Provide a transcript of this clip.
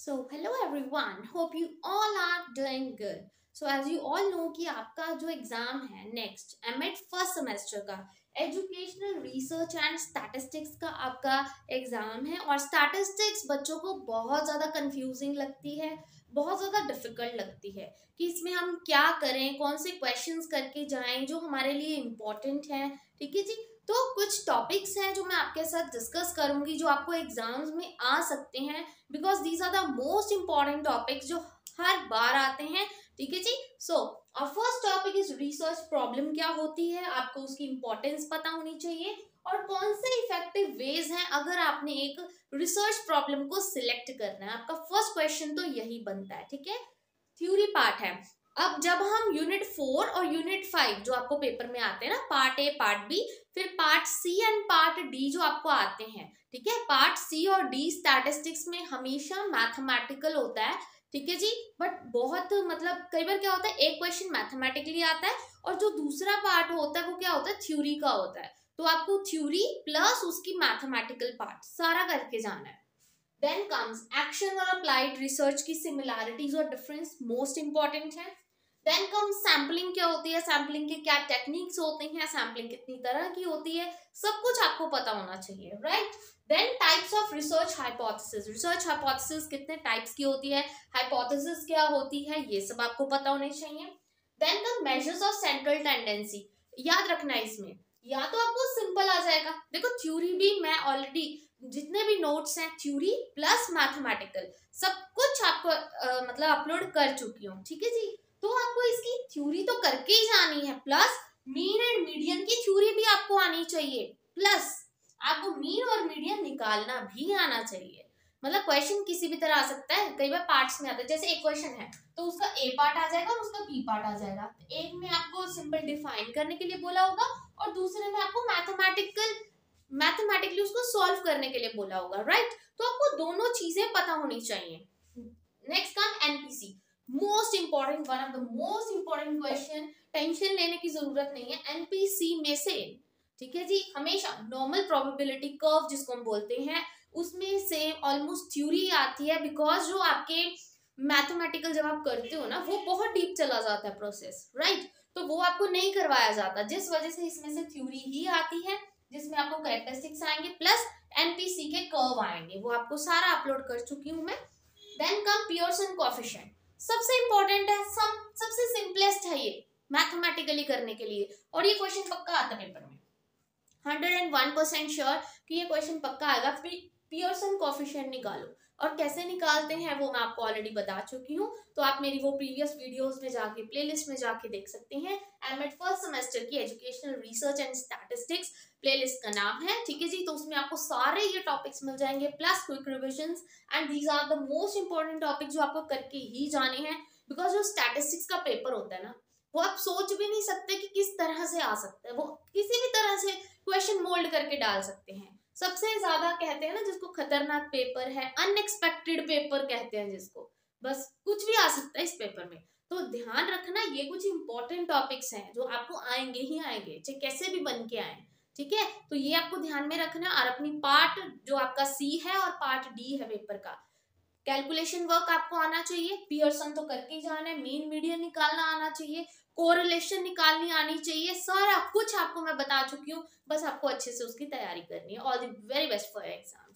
Hello everyone. Hope you all are doing good. As you all know कि आपका जो exam है next MEd first semester का educational research and statistics का आपका एग्जाम है और स्टैटिस्टिक्स बच्चों को बहुत ज़्यादा कंफ्यूजिंग लगती है, बहुत ज़्यादा डिफिकल्ट लगती है कि इसमें हम क्या करें, कौन से क्वेश्चंस करके जाएं जो हमारे लिए इम्पोर्टेंट हैं। ठीक है जी। तो कुछ टॉपिक्स हैं जो मैं आपके साथ डिस्कस करूंगी जो आपको एग्जाम्स में आ सकते हैं, because these are the most important topics जो हर बार आते हैं। ठीक है जी। और first topic is research problem क्या होती है, आपको उसकी इंपॉर्टेंस पता होनी चाहिए और कौन से इफेक्टिव वेज हैं अगर आपने एक रिसर्च प्रॉब्लम को सिलेक्ट करना है। आपका फर्स्ट क्वेश्चन तो यही बनता है। ठीक है, थ्योरी पार्ट है। अब जब हम यूनिट 4 और यूनिट 5 जो आपको पेपर में आते हैं ना, पार्ट ए पार्ट बी, फिर part C and part D जो आपको आते हैं। ठीक है, पार्ट सी और डी स्टैटिस्टिक्स में हमेशा मैथमेटिकल होता है। ठीक है जी। बट बहुत मतलब कई बार क्या होता है, एक क्वेश्चन मैथमेटिकली आता है और जो दूसरा पार्ट होता है वो क्या होता है, थ्योरी का होता है। तो आपको थ्योरी प्लस उसकी मैथमेटिकल पार्ट सारा करके जाना है। देन कम्स एक्शन और अप्लाइड रिसर्च की सिमिलैरिटीज और डिफरेंस मोस्ट इंपॉर्टेंट है। देन कम सैम्पलिंग क्या होती है, सैम्पलिंग के क्या टेक्निक्स होते हैं, सैम्पलिंग कितनी तरह की होती है, सब कुछ आपको पता होना चाहिए, right. Then types of research hypothesis, research hypothesis कितने टाइप्स की होती है, हाइपोथेसिस क्या होती है, ये सब आपको पता होने चाहिए। Then come measures of central tendency, याद रखना है इसमें, या तो आपको सिंपल आ जाएगा, देखो थ्योरी भी मैं ऑलरेडी जितने भी नोट्स हैं थ्योरी प्लस मैथमेटिकल सब कुछ आपको मतलब अपलोड कर चुकी हूँ। ठीक है जी। तो आपको इसकी थ्योरी तो करके ही जानी है, प्लस मीन एंड मीडियन की थ्योरी भी आपको आनी चाहिए, प्लस आपको मीन और मीडियन निकालना भी आना चाहिए। मतलब क्वेश्चन किसी भी तरह आ सकता है, कई बार पार्ट्स में आता है। जैसे एक क्वेश्चन है तो उसका ए पार्ट आ जाएगा और उसका बी पार्ट आ जाएगा। एक में आपको सिंपल डिफाइन करने के लिए बोला होगा और दूसरे में आपको मैथमेटिकली उसको सॉल्व करने के लिए बोला होगा, राइट। तो आपको दोनों चीजें पता होनी चाहिए। Next come NPC, most important, one of the most important question, tension लेने की जरूरत नहीं है एनपीसी में से। ठीक है जी, हमेशा नॉर्मल प्रोबेबिलिटी कर्व जिसको हम बोलते हैं उसमें से ऑलमोस्ट थ्योरी आती है, बिकॉज जो आपके मैथमेटिकल जब आप करते हो ना वो बहुत डीप चला जाता है प्रोसेस, राइट। तो वो आपको नहीं करवाया जाता, जिस वजह से इसमें से थ्योरी ही आती है जिसमें आपको कैरेक्टरिस्टिक्स आएंगे प्लस एनपीसी के कर्व आएंगे, वो आपको सारा अपलोड कर चुकी हूं मैं। देन कम पियर्सन कोएफिशिएंट, सबसे इंपॉर्टेंट है, सबसे सिंपलेस्ट है ये मैथमेटिकली करने के लिए, और ये क्वेश्चन पक्का आता है पेपर में, 101% श्योर कि ये क्वेश्चन पक्का आएगा। पियर्सन कोएफिशिएंट निकालो, और कैसे निकालते हैं वो मैं आपको ऑलरेडी बता चुकी हूँ, तो आप मेरी वो प्रीवियस वीडियोस में जाके प्लेलिस्ट में जाके देख सकते हैं। एमएड फर्स्ट सेमेस्टर की educational research and statistics playlist का नाम है। ठीक है जी। तो उसमें आपको सारे ये टॉपिक्स मिल जाएंगे plus quick revisions, and these are the most important topic जो आपको करके ही जाने हैं, बिकॉज जो स्टैटिस्टिक्स का पेपर होता है ना वो आप सोच भी नहीं सकते कि किस तरह से आ सकता है, वो किसी भी तरह से क्वेश्चन मोल्ड करके डाल सकते हैं। सबसे ज्यादा कहते हैं ना जिसको खतरनाक पेपर है, अनएक्सपेक्टेड पेपर कहते हैं जिसको, बस कुछ भी आ सकता है इस पेपर में। तो ध्यान रखना, ये कुछ इंपॉर्टेंट टॉपिक्स हैं जो आपको आएंगे ही आएंगे, चाहे कैसे भी बन के आए। ठीक है, तो ये आपको ध्यान में रखना। और अपनी पार्ट जो आपका सी है और पार्ट डी है पेपर का, कैलकुलेशन वर्क आपको आना चाहिए, पियर्सन तो करके ही जाना है, मीन मीडियन निकालना आना चाहिए, कोरिलेशन निकालनी आनी चाहिए, सारा कुछ आपको मैं बता चुकी हूँ, बस आपको अच्छे से उसकी तैयारी करनी है। All the very best for exam.